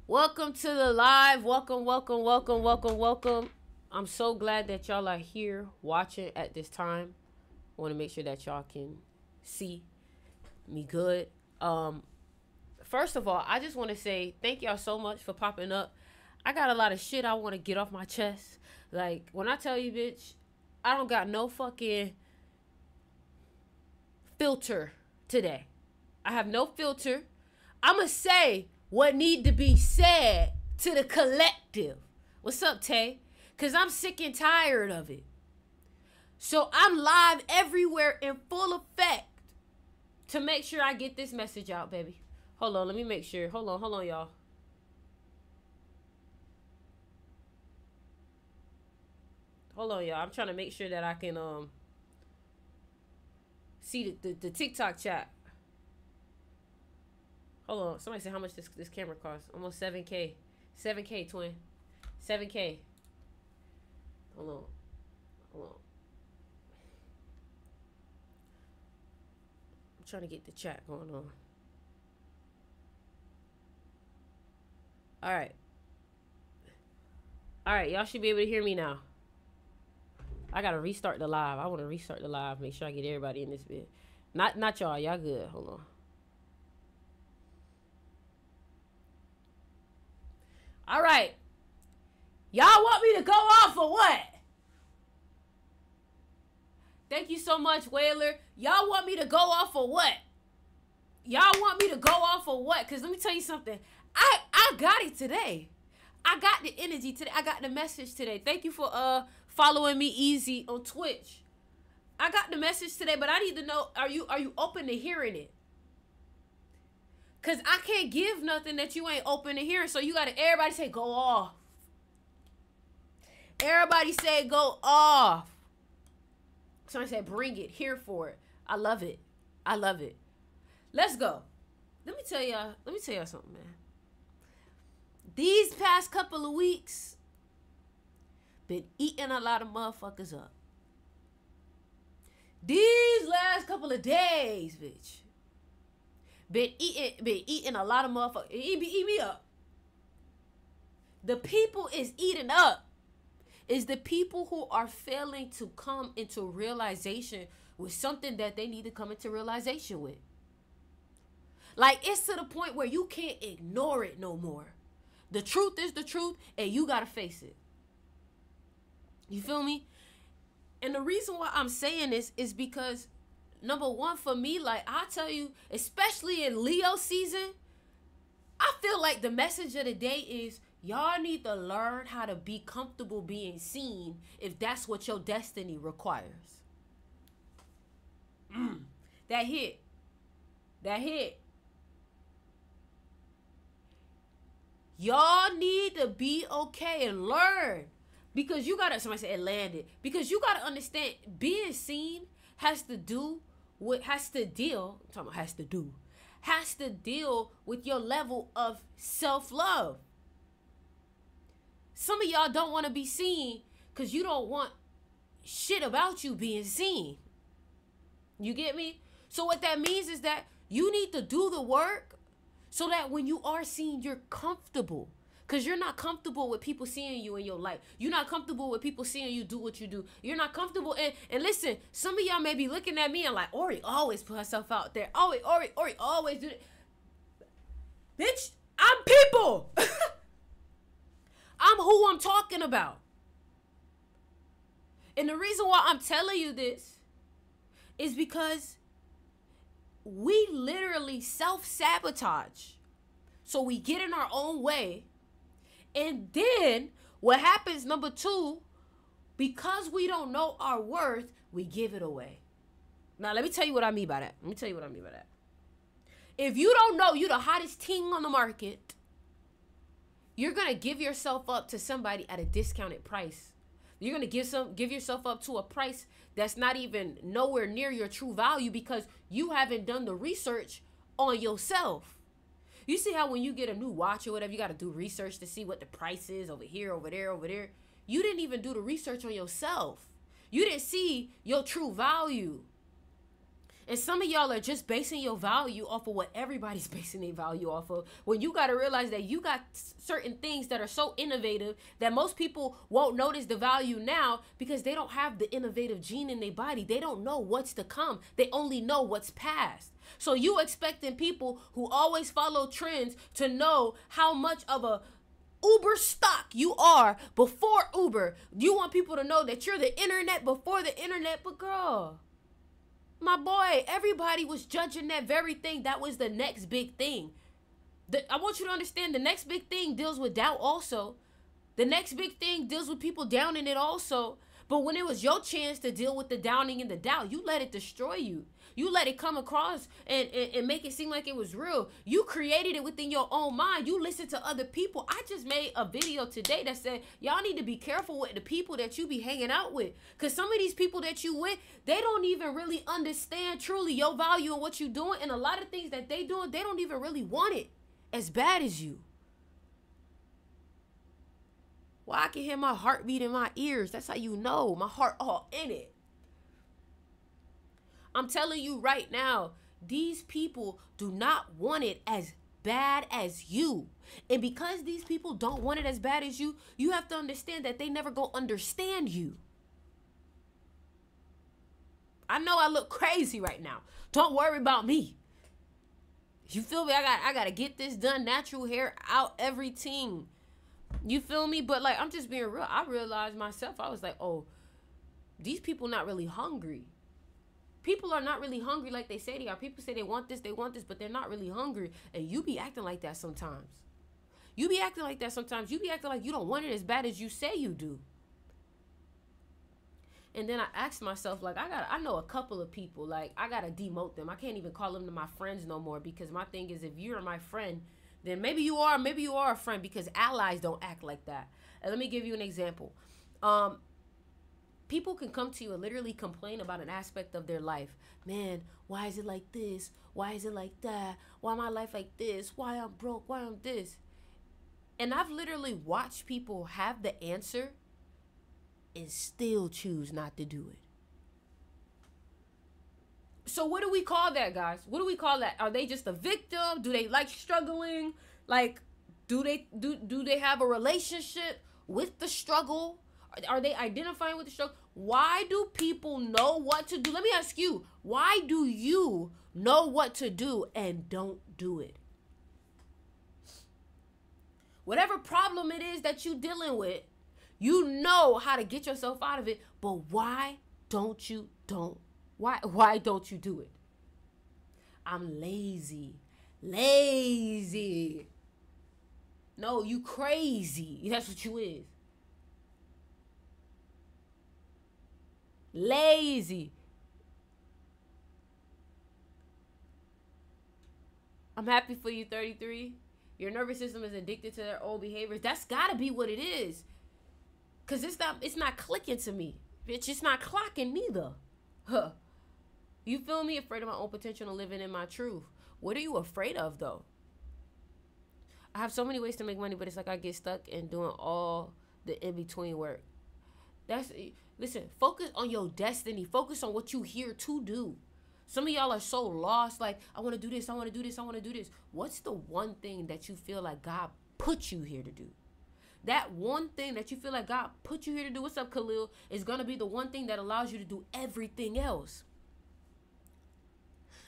Welcome to the live. Welcome, welcome, welcome, welcome, welcome. I'm so glad that y'all are here watching at this time. I want to make sure that y'all can see me good. First of all, I just want to say thank y'all so much for popping up. I got a lot of shit I want to get off my chest. Like, when I tell you, bitch, I don't got no fucking filter today. I have no filter. I'ma say what need to be said to the collective. What's up, Tay? Because I'm sick and tired of it. So I'm live everywhere in full effect to make sure I get this message out, baby. Hold on, let me make sure. Hold on, y'all. Hold on, y'all. I'm trying to make sure that I can see the TikTok chat. Hold on. Somebody said how much this camera costs. Almost 7K. 7K, twin. 7K. Hold on. I'm trying to get the chat going on. Alright. Alright, y'all should be able to hear me now. I gotta restart the live. I want to restart the live. Make sure I get everybody in this bit. Not y'all. Y'all good. Hold on. All right. Y'all want me to go off or what? Thank you so much, Whaler. Y'all want me to go off or what? Y'all want me to go off or what? Because let me tell you something. I got it today. I got the energy today. I got the message today. Thank you for following me easy on Twitch. I got the message today, but I need to know, are you open to hearing it? Because I can't give nothing that you ain't open to hearing. So you got to, everybody say, go off. Everybody say, go off. Somebody said, bring it. Here for it. I love it. I love it. Let's go. Let me tell y'all something, man. These past couple of weeks, been eating a lot of motherfuckers up. These last couple of days, bitch. Been eating a lot of motherfuckers. Eat me up. The people is eating up. Is the people who are failing to come into realization with something that they need to come into realization with. Like, it's to the point where you can't ignore it no more. The truth is the truth, and you gotta face it. You feel me? And the reason why I'm saying this is because, number one, for me, like I tell you, especially in Leo season, I feel like the message of the day is y'all need to learn how to be comfortable being seen if that's what your destiny requires. That hit. Y'all need to be okay and learn. Because you gotta, somebody said it landed. Because you gotta understand, being seen has to deal with your level of self-love. Some of y'all don't want to be seen because you don't want shit about you being seen. You get me? So what that means is that you need to do the work so that when you are seen, you're comfortable. Because you're not comfortable with people seeing you in your life. You're not comfortable with people seeing you do what you do. You're not comfortable. And listen, some of y'all may be looking at me and like, Ori always put herself out there. Ori always do it. Bitch, I'm people. I'm who I'm talking about. And the reason why I'm telling you this is because we literally self-sabotage. So we get in our own way. And then what happens, number two, because we don't know our worth, we give it away. Now, let me tell you what I mean by that. If you don't know you're the hottest ting on the market, you're going to give yourself up to somebody at a discounted price. You're going to give yourself up to a price that's not even nowhere near your true value because you haven't done the research on yourself. You see how when you get a new watch or whatever, you got to do research to see what the price is over here, over there, over there. You didn't even do the research on yourself. You didn't see your true value. And some of y'all are just basing your value off of what everybody's basing their value off of. When you got to realize that you got certain things that are so innovative that most people won't notice the value now because they don't have the innovative gene in their body. They don't know what's to come. They only know what's past. So you expecting people who always follow trends to know how much of a Uber stock you are before Uber. You want people to know that you're the internet before the internet, but girl, my boy, everybody was judging that very thing. That was the next big thing. I want you to understand the next big thing deals with doubt also. The next big thing deals with people downing it also. But when it was your chance to deal with the downing and the doubt, you let it destroy you. You let it come across and make it seem like it was real. You created it within your own mind. You listen to other people. I just made a video today that said, y'all need to be careful with the people that you be hanging out with. Because some of these people that you with, they don't even really understand truly your value and what you're doing. And a lot of things that they doing, they don't even really want it as bad as you. Well, I can hear my heartbeat in my ears. That's how you know. My heart all in it. I'm telling you right now, these people do not want it as bad as you. And because these people don't want it as bad as you, you have to understand that they never gonna understand you. I know I look crazy right now. Don't worry about me. You feel me? I gotta get this done. Natural hair out, everything. You feel me? But like, I'm just being real. I realized myself, I was like, oh, these people not really hungry. People are not really hungry like they say they are. People say they want this, but they're not really hungry. And you be acting like that sometimes. You be acting like that sometimes. You be acting like you don't want it as bad as you say you do. And then I asked myself, like, I know a couple of people, like, I gotta demote them. I can't even call them to my friends no more, because my thing is, if you're my friend, then maybe you are a friend, because allies don't act like that. And let me give you an example. People can come to you and literally complain about an aspect of their life. Man, why is it like this? Why is it like that? Why my life like this? Why I'm broke? Why I'm this? And I've literally watched people have the answer and still choose not to do it. So what do we call that, guys? What do we call that? Are they just a victim? Do they like struggling? Like, do they have a relationship with the struggle? Are they identifying with the struggle? Why do people know what to do? Let me ask you, why do you know what to do and don't do it? Whatever problem it is that you're dealing with, you know how to get yourself out of it, but why don't you do it? I'm lazy. Lazy. No, you crazy. That's what you is. Lazy. I'm happy for you, 33. Your nervous system is addicted to their old behaviors. That's gotta be what it is. Cause it's not clicking to me. Bitch, it's not clocking neither. Huh. You feel me? Afraid of my own potential and living in my truth. What are you afraid of though? I have so many ways to make money, but it's like I get stuck in doing all the in-between work. Listen, focus on your destiny. Focus on what you here to do. Some of y'all are so lost, like, I want to do this, I want to do this, I want to do this. What's the one thing that you feel like God put you here to do? That one thing that you feel like God put you here to do, what's up, Khalil, is going to be the one thing that allows you to do everything else.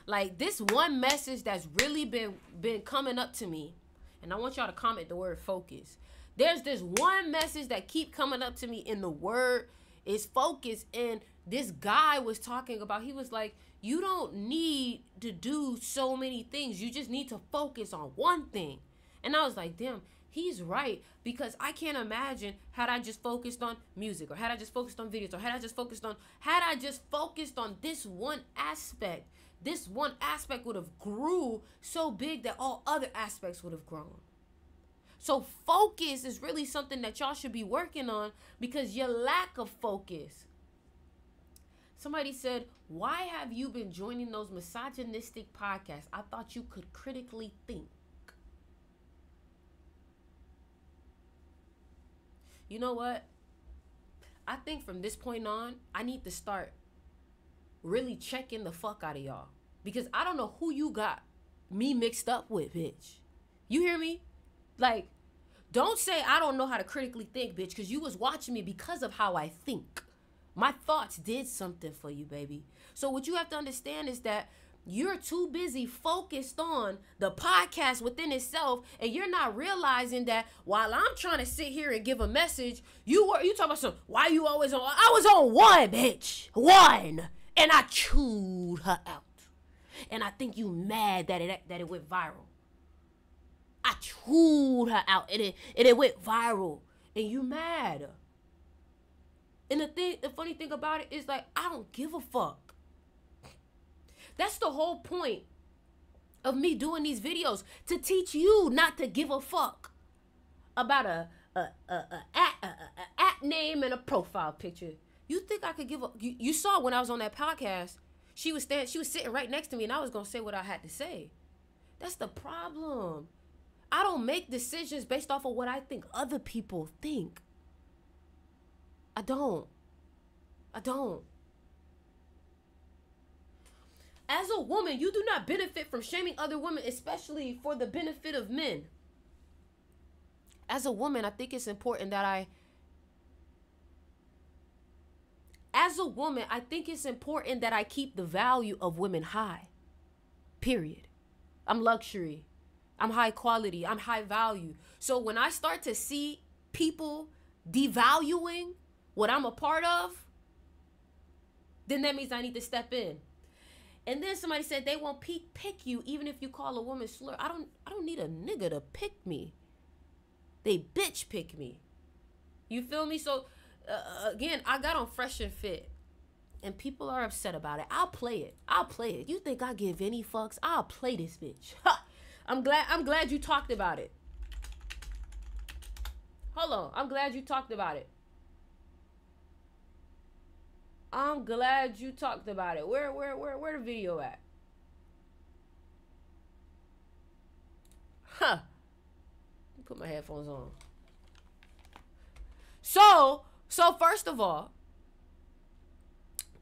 Like, this one message that's really been coming up to me, and I want y'all to comment the word focus. There's this one message that keep coming up to me in the word is focus. And this guy was talking about, he was like, you don't need to do so many things. You just need to focus on one thing. And I was like, damn, he's right. Because I can't imagine had I just focused on music, or had I just focused on videos, or had I just focused on this one aspect. This one aspect would have grew so big that all other aspects would have grown. So focus is really something that y'all should be working on, because your lack of focus. Somebody said, why have you been joining those misogynistic podcasts? I thought you could critically think. You know what? I think from this point on, I need to start really checking the fuck out of y'all. Because I don't know who you got me mixed up with, bitch. You hear me? Like, don't say I don't know how to critically think, bitch, because you was watching me because of how I think. My thoughts did something for you, baby. So what you have to understand is that you're too busy focused on the podcast within itself, and you're not realizing that while I'm trying to sit here and give a message, you talking about some, why you always on? I was on one, bitch. One. And I chewed her out. And I think you mad that it went viral. I chewed her out and it went viral. And you mad. And the funny thing about it is, like, I don't give a fuck. That's the whole point of me doing these videos, to teach you not to give a fuck about a app name and a profile picture. You think I could give a? You saw when I was on that podcast, she was sitting right next to me, and I was gonna say what I had to say. That's the problem. I don't make decisions based off of what I think other people think. I don't. As a woman, you do not benefit from shaming other women, especially for the benefit of men. As a woman, I think it's important that I keep the value of women high. Period. I'm luxury. I'm high quality. I'm high value. So when I start to see people devaluing what I'm a part of, then that means I need to step in. And then somebody said they won't pick you even if you call a woman slur. I don't need a nigga to pick me. They bitch pick me. You feel me? So again, I got on Fresh and Fit, and people are upset about it. I'll play it. You think I give any fucks? I'll play this bitch. Ha! I'm glad you talked about it. Hold on. I'm glad you talked about it. I'm glad you talked about it. Where the video at? Huh. Put my headphones on. So first of all,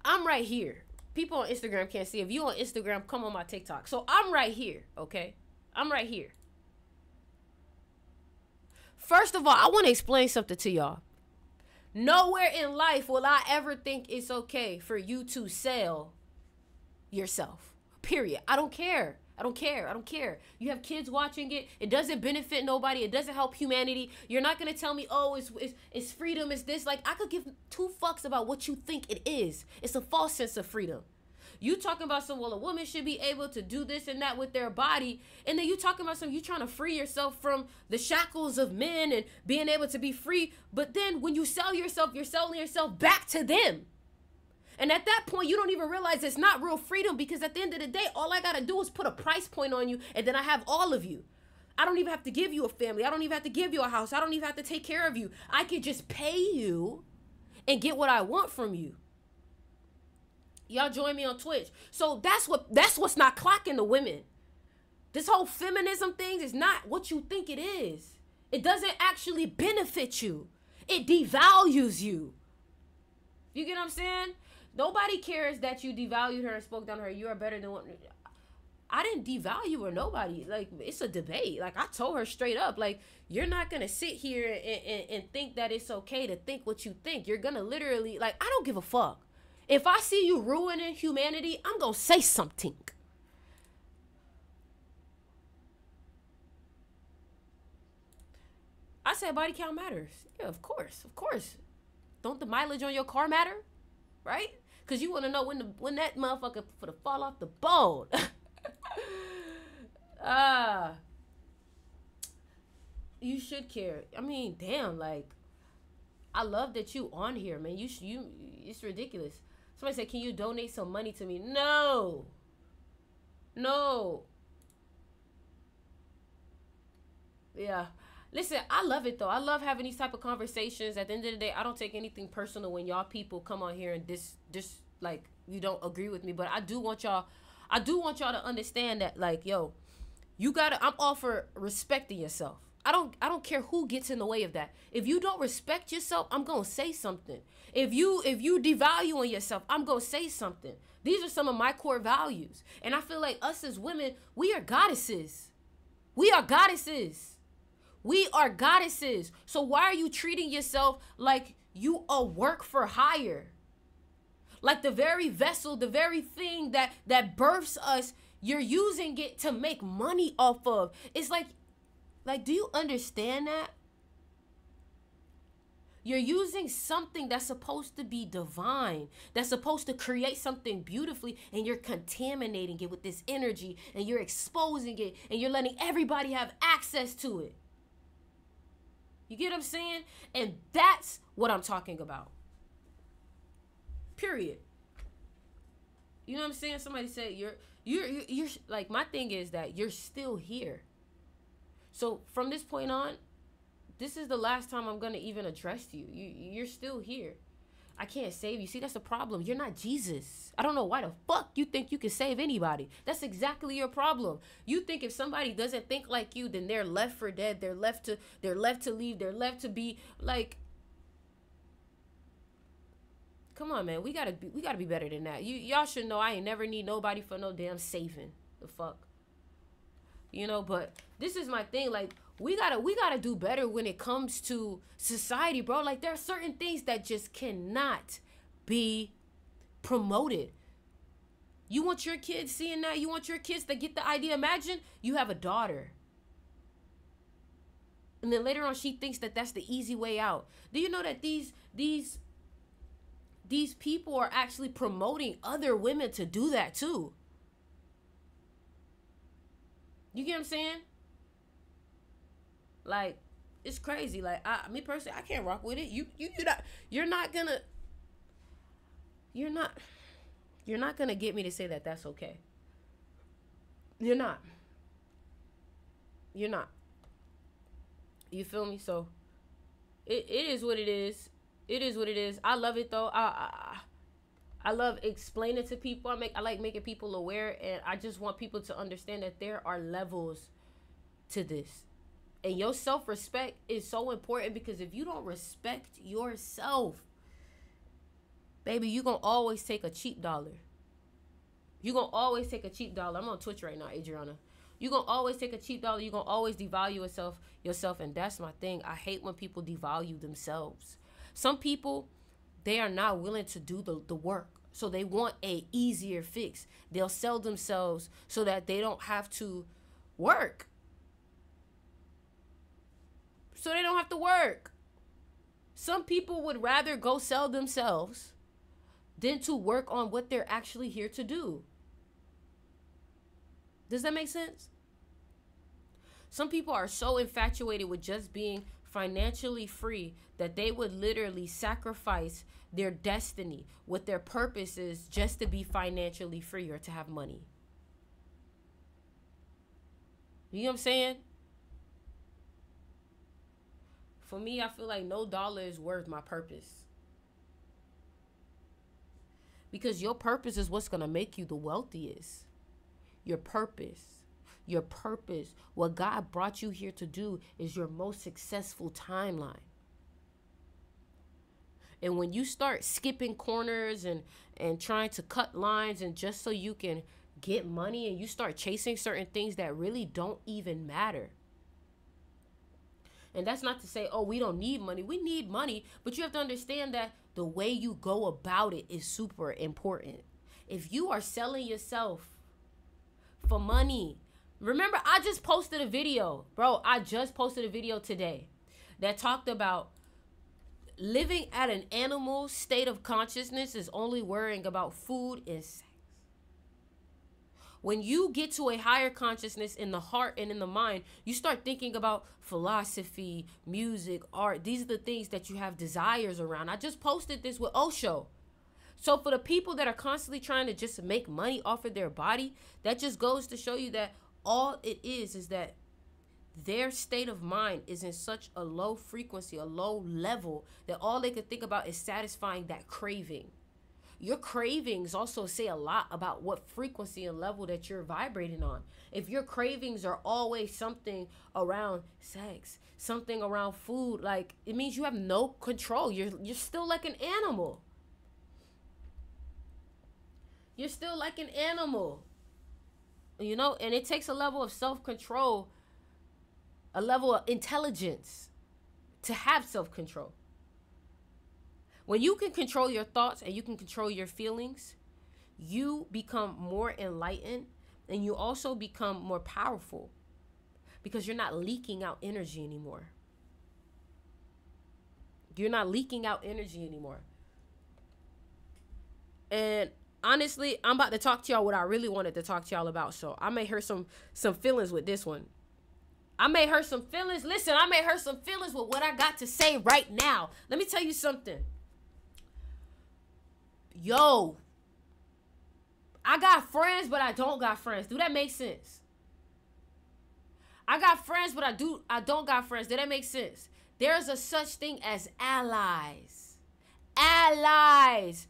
I'm right here. People on Instagram can't see. If you on Instagram, come on my TikTok. So I'm right here, okay? I'm right here. First of all, I want to explain something to y'all. Nowhere in life will I ever think it's okay for you to sell yourself. Period. I don't care. You have kids watching it. It doesn't benefit nobody. It doesn't help humanity. You're not going to tell me, oh, it's freedom. It's this. Like, I could give two fucks about what you think it is. It's a false sense of freedom. You talking about some, well, a woman should be able to do this and that with their body. And then you talking about some, you trying to free yourself from the shackles of men and being able to be free. But then when you sell yourself, you're selling yourself back to them. And at that point, you don't even realize it's not real freedom, because at the end of the day, all I got to do is put a price point on you, and then I have all of you. I don't even have to give you a family. I don't even have to give you a house. I don't even have to take care of you. I could just pay you and get what I want from you. Y'all join me on Twitch. So that's what's not clocking the women. This whole feminism thing is not what you think it is. It doesn't actually benefit you. It devalues you. You get what I'm saying? Nobody cares that you devalued her and spoke down to her. You are better than what. I didn't devalue her, nobody. Like, it's a debate. Like, I told her straight up, like, you're not going to sit here and think that it's okay to think what you think. You're going to literally, like, I don't give a fuck. If I see you ruining humanity, I'm going to say something. I said body count matters. Yeah, of course. Don't the mileage on your car matter? Right? Because you want to know when that motherfucker for to fall off the bone. You should care. I mean, damn, like, I love that you on here, man. You it's ridiculous. Somebody said, can you donate some money to me? No. Yeah. Listen, I love it, though. I love having these type of conversations. At the end of the day, I don't take anything personal when y'all people come on here and like, you don't agree with me. But I do want y'all to understand that, like, yo, I'm all for respecting yourself. I don't care who gets in the way of that. If you don't respect yourself, I'm gonna say something. If you devaluing yourself, I'm gonna say something. These are some of my core values. And I feel like us as women, we are goddesses. We are goddesses. We are goddesses. So why are you treating yourself like you a work for hire? Like the very vessel, the very thing that births us, you're using it to make money off of. It's like, do you understand that? You're using something that's supposed to be divine, that's supposed to create something beautifully, and you're contaminating it with this energy, and you're exposing it, and you're letting everybody have access to it. You get what I'm saying? And that's what I'm talking about. Period. You know what I'm saying? Somebody said you're like, my thing is that you're still here. So from this point on, this is the last time I'm going to even address you. You're still here. I can't save you. See, that's the problem. You're not Jesus. I don't know why the fuck you think you can save anybody. That's exactly your problem. You think if somebody doesn't think like you, then they're left for dead. They're left to leave. They're left to be like, come on, man. We gotta be better than that. Y'all should know I ain't never need nobody for no damn saving. The fuck. You know, but this is my thing. Like, we gotta do better when it comes to society, bro. Like, there are certain things that just cannot be promoted. You want your kids seeing that? You want your kids to get the idea? Imagine you have a daughter, and then later on she thinks that that's the easy way out. Do you know that these people are actually promoting other women to do that too? You get what I'm saying? Like, it's crazy. Like, me personally, I can't rock with it. You're not gonna get me to say that that's okay. You're not. You feel me? So it is what it is. It is what it is. I love it though. I love explaining to people. I like making people aware, and I just want people to understand that there are levels to this. And your self-respect is so important, because if you don't respect yourself, baby, you're going to always take a cheap dollar. You're going to always take a cheap dollar. I'm on Twitch right now, Adriana. You're going to always take a cheap dollar. You're going to always devalue yourself. And that's my thing. I hate when people devalue themselves. Some people, they are not willing to do the work. So they want a easier fix. They'll sell themselves so that they don't have to work. So they don't have to work. Some people would rather go sell themselves than to work on what they're actually here to do. Does that make sense? Some people are so infatuated with just being financially free that they would literally sacrifice their destiny, what their purpose is, just to be financially free or to have money. You know what I'm saying? For me, I feel like no dollar is worth my purpose. Because your purpose is what's going to make you the wealthiest. Your purpose. Your purpose. What God brought you here to do is your most successful timeline. And when you start skipping corners and trying to cut lines and just so you can get money, and you start chasing certain things that really don't even matter. And that's not to say, oh, we don't need money. We need money, but you have to understand that the way you go about it is super important. If you are selling yourself for money, remember, I just posted a video, bro. I just posted a video today that talked about living at an animal state of consciousness is only worrying about food and sex. When you get to a higher consciousness in the heart and in the mind, you start thinking about philosophy, music, art. These are the things that you have desires around. I just posted this with Osho. So for the people that are constantly trying to just make money off of their body, that just goes to show you that all it is that their state of mind is in such a low frequency, a low level, that all they could think about is satisfying that craving. Your cravings also say a lot about what frequency and level that you're vibrating on. If your cravings are always something around sex, something around food, like, it means you have no control. You're still like an animal. You're still like an animal. You know, and it takes a level of self-control, a level of intelligence to have self-control. When you can control your thoughts and you can control your feelings, you become more enlightened, and you also become more powerful because you're not leaking out energy anymore. You're not leaking out energy anymore. And honestly, I'm about to talk to y'all what I really wanted to talk to y'all about. So I may hurt some feelings with this one. I may hurt some feelings. Listen, I may hurt some feelings with what I got to say right now. Let me tell you something. Yo, I got friends, but I don't got friends. Do that make sense? I got friends, but I don't got friends. Does that make sense? There's a such thing as allies. Allies.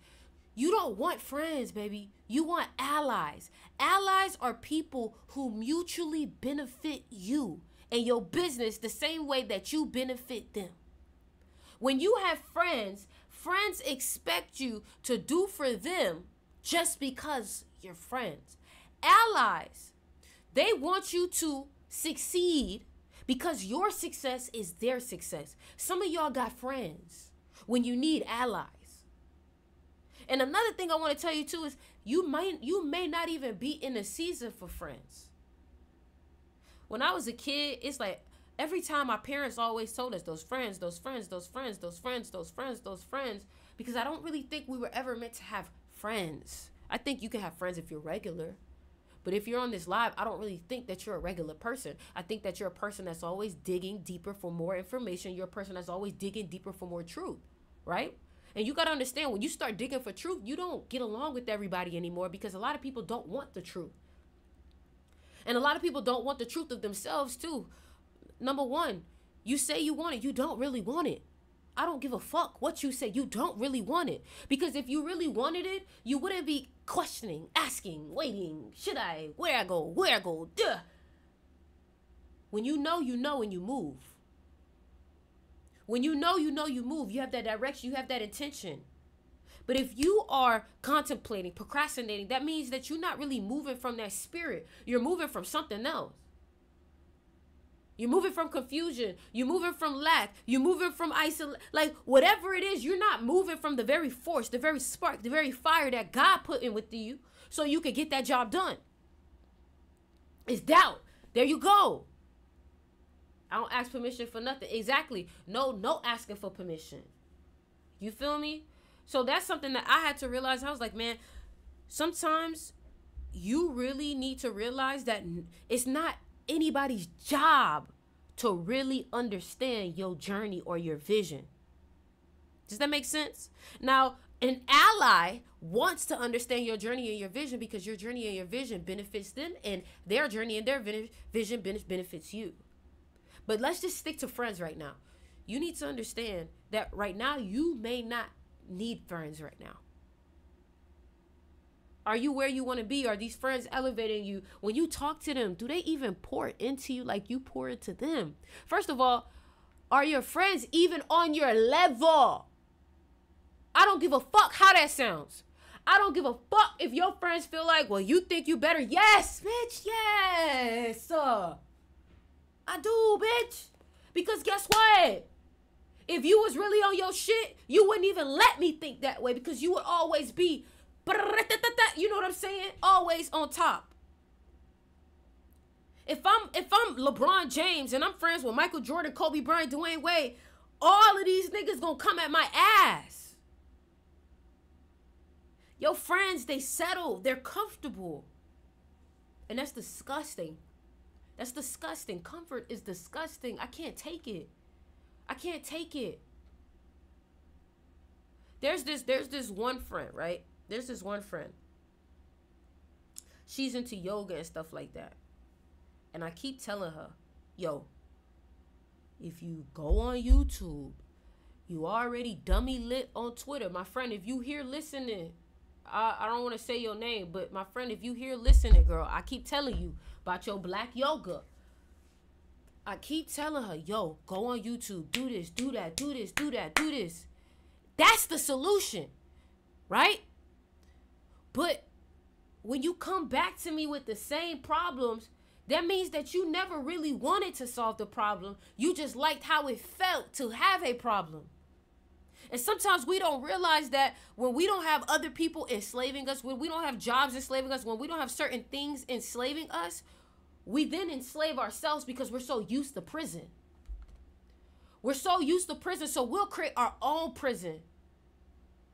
You don't want friends, baby. You want allies. Allies are people who mutually benefit you and your business the same way that you benefit them. When you have friends, friends expect you to do for them just because you're friends. Allies, they want you to succeed because your success is their success. Some of y'all got friends when you need allies. And another thing I want to tell you too is you may not even be in a season for friends. When I was a kid, it's like every time my parents always told us those friends, because I don't really think we were ever meant to have friends. I think you can have friends if you're regular. But if you're on this live, I don't really think that you're a regular person. I think that you're a person that's always digging deeper for more information. You're a person that's always digging deeper for more truth, right? And you got to understand, when you start digging for truth, you don't get along with everybody anymore because a lot of people don't want the truth. And a lot of people don't want the truth of themselves too. Number one, you say you want it. You don't really want it. I don't give a fuck what you say. You don't really want it. Because if you really wanted it, you wouldn't be questioning, asking, waiting. Should I? Where I go? Duh. When you know, and you move. When you know, you move. You have that direction. You have that intention. But if you are contemplating, procrastinating, that means that you're not really moving from that spirit. You're moving from something else. You're moving from confusion. You're moving from lack. You're moving from isolation. Like, whatever it is, you're not moving from the very force, the very spark, the very fire that God put in with you so you could get that job done. It's doubt. There you go. I don't ask permission for nothing. Exactly. No asking for permission. You feel me? So that's something that I had to realize. I was like, man, sometimes you really need to realize that it's not anybody's job to really understand your journey or your vision. Does that make sense? Now, an ally wants to understand your journey and your vision because your journey and your vision benefits them, and their journey and their vision benefits you. But let's just stick to friends right now. You need to understand that right now you may not need friends right now. Are you where you want to be? Are these friends elevating you? When you talk to them, do they even pour into you like you pour into them? First of all, are your friends even on your level? I don't give a fuck how that sounds. I don't give a fuck if your friends feel like, well, you think you better. Yes, bitch, yes. I do, bitch. Because guess what? If you was really on your shit, you wouldn't even let me think that way because you would always be, you know what I'm saying? Always on top. If I'm LeBron James and I'm friends with Michael Jordan, Kobe Bryant, Dwayne Wade, all of these niggas gonna come at my ass. Your friends, they settle. They're comfortable. And that's disgusting. That's disgusting. Comfort is disgusting. I can't take it. I can't take it. There's this one friend, right? There's this one friend. She's into yoga and stuff like that. And I keep telling her, yo, if you go on YouTube, you already dummy lit on Twitter. My friend, if you here listening, I don't want to say your name, but my friend, if you here listening, girl, I keep telling you about your black yoga. I keep telling her, yo, go on YouTube, do this, do that, do this, do that, do this. That's the solution, right? But when you come back to me with the same problems, that means that you never really wanted to solve the problem. You just liked how it felt to have a problem. And sometimes we don't realize that when we don't have other people enslaving us, when we don't have jobs enslaving us, when we don't have certain things enslaving us, we then enslave ourselves because we're so used to prison. We're so used to prison, so we'll create our own prison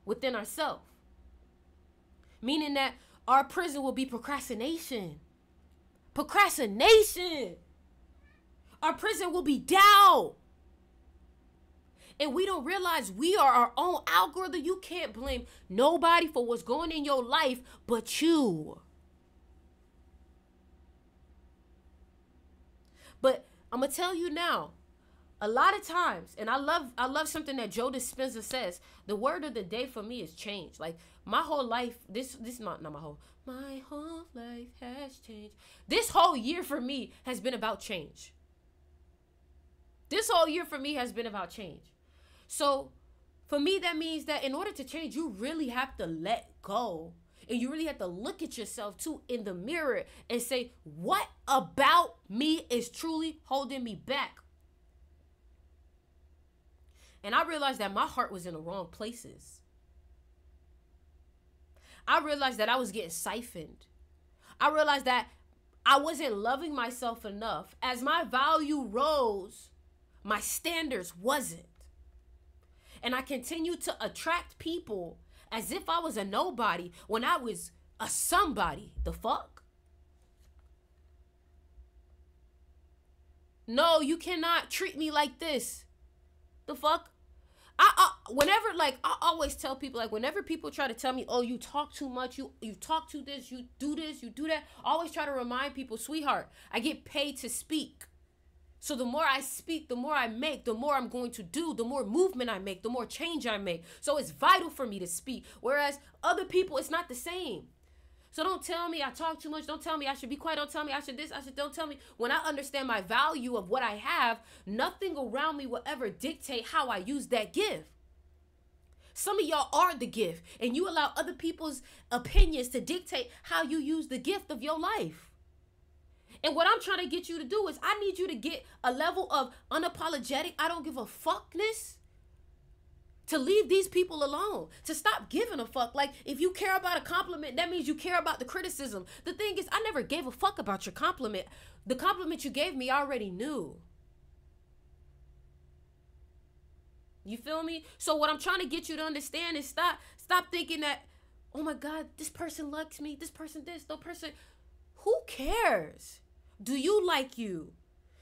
within ourselves. Meaning that our prison will be procrastination. Procrastination. Our prison will be doubt. And we don't realize we are our own algorithm. You can't blame nobody for what's going in your life but you. But I'm going to tell you now, a lot of times, and I love something that Joe Dispenza says, the word of the day for me is change. Like my whole life, this not my whole life has changed. This whole year for me has been about change. This whole year for me has been about change. So for me, that means that in order to change, you really have to let go. And you really have to look at yourself too in the mirror and say, what about me is truly holding me back? And I realized that my heart was in the wrong places. I realized that I was getting siphoned. I realized that I wasn't loving myself enough. As my value rose, my standards wasn't. And I continued to attract people as if I was a nobody when I was a somebody. The fuck? No, you cannot treat me like this. The fuck? I always tell people, like, whenever people try to tell me, oh, you talk too much, you talk to this, you do that, I always try to remind people, sweetheart, I get paid to speak. So the more I speak, the more I make, the more I'm going to do, the more movement I make, the more change I make. So it's vital for me to speak. Whereas other people, it's not the same. So don't tell me I talk too much. Don't tell me I should be quiet. Don't tell me I should this. Don't tell me. When I understand my value of what I have, nothing around me will ever dictate how I use that gift. Some of y'all are the gift, and you allow other people's opinions to dictate how you use the gift of your life. And what I'm trying to get you to do is I need you to get a level of unapologetic, I don't give a fuckness, to leave these people alone, to stop giving a fuck. Like, if you care about a compliment, that means you care about the criticism. The thing is, I never gave a fuck about your compliment. The compliment you gave me, I already knew. You feel me? So what I'm trying to get you to understand is stop thinking that, oh my God, this person likes me, this person this, no person. Who cares? Do you like you?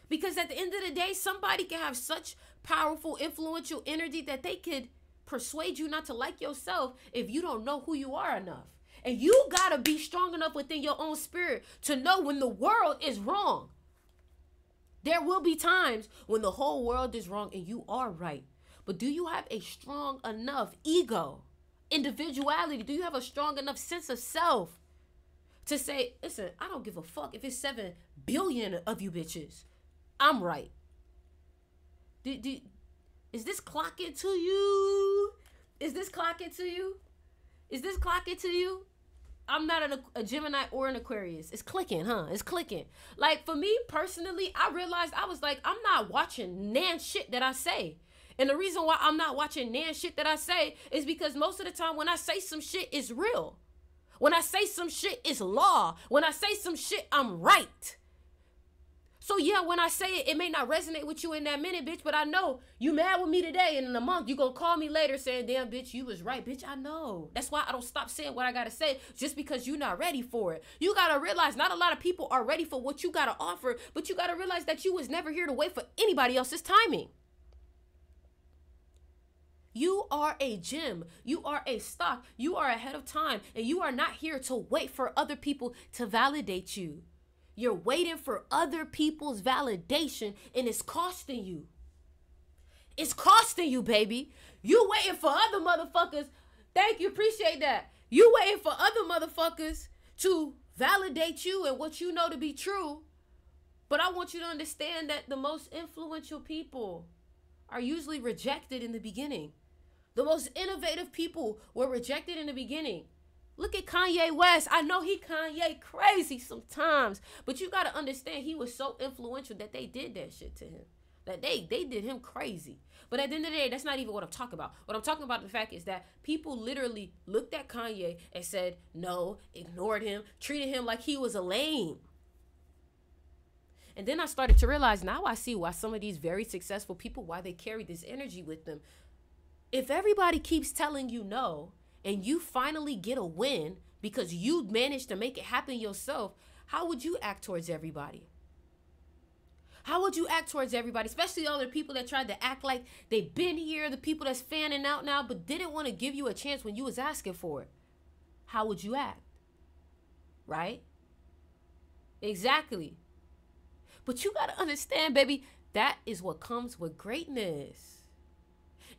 Because at the end of the day, somebody can have such powerful, influential energy that they could persuade you not to like yourself if you don't know who you are enough. And you gotta be strong enough within your own spirit to know when the world is wrong. There will be times when the whole world is wrong and you are right. But do you have a strong enough ego, individuality? Do you have a strong enough sense of self to say, listen, I don't give a fuck if it's 7 billion of you bitches. I'm right. Is this clocking to you? Is this clocking to you? Is this clocking to you? I'm not a Gemini or an Aquarius. It's clicking, huh? It's clicking. Like, for me personally, I realized I was like, I'm not watching nan shit that I say. And the reason why I'm not watching nan shit that I say is because most of the time when I say some shit, it's real. When I say some shit, it's law. When I say some shit, I'm right. So yeah, when I say it, it may not resonate with you in that minute, bitch, but I know you mad with me today, and in a month, you gonna call me later saying, damn, bitch, you was right. Bitch, I know. That's why I don't stop saying what I gotta say just because you're not ready for it. You gotta realize not a lot of people are ready for what you gotta offer, but you gotta realize that you was never here to wait for anybody else's timing. You are a gem. You are a stock. You are ahead of time. And you are not here to wait for other people to validate you. You're waiting for other people's validation, and it's costing you. It's costing you, baby. You waiting for other motherfuckers. Thank you. Appreciate that. You waiting for other motherfuckers to validate you and what you know to be true. But I want you to understand that the most influential people are usually rejected in the beginning. The most innovative people were rejected in the beginning. Look at Kanye West. I know he Kanye crazy sometimes, but you got to understand he was so influential that they did that shit to him. That they did him crazy. But at the end of the day, that's not even what I'm talking about. What I'm talking about, the fact is that people literally looked at Kanye and said no, ignored him, treated him like he was a lame. And then I started to realize, now I see why some of these very successful people, why they carry this energy with them. If everybody keeps telling you no, and you finally get a win because you managed to make it happen yourself, how would you act towards everybody? How would you act towards everybody? Especially all the people that tried to act like they've been here, the people that's fanning out now, but didn't want to give you a chance when you was asking for it. How would you act? Right? Exactly. But you got to understand, baby, that is what comes with greatness.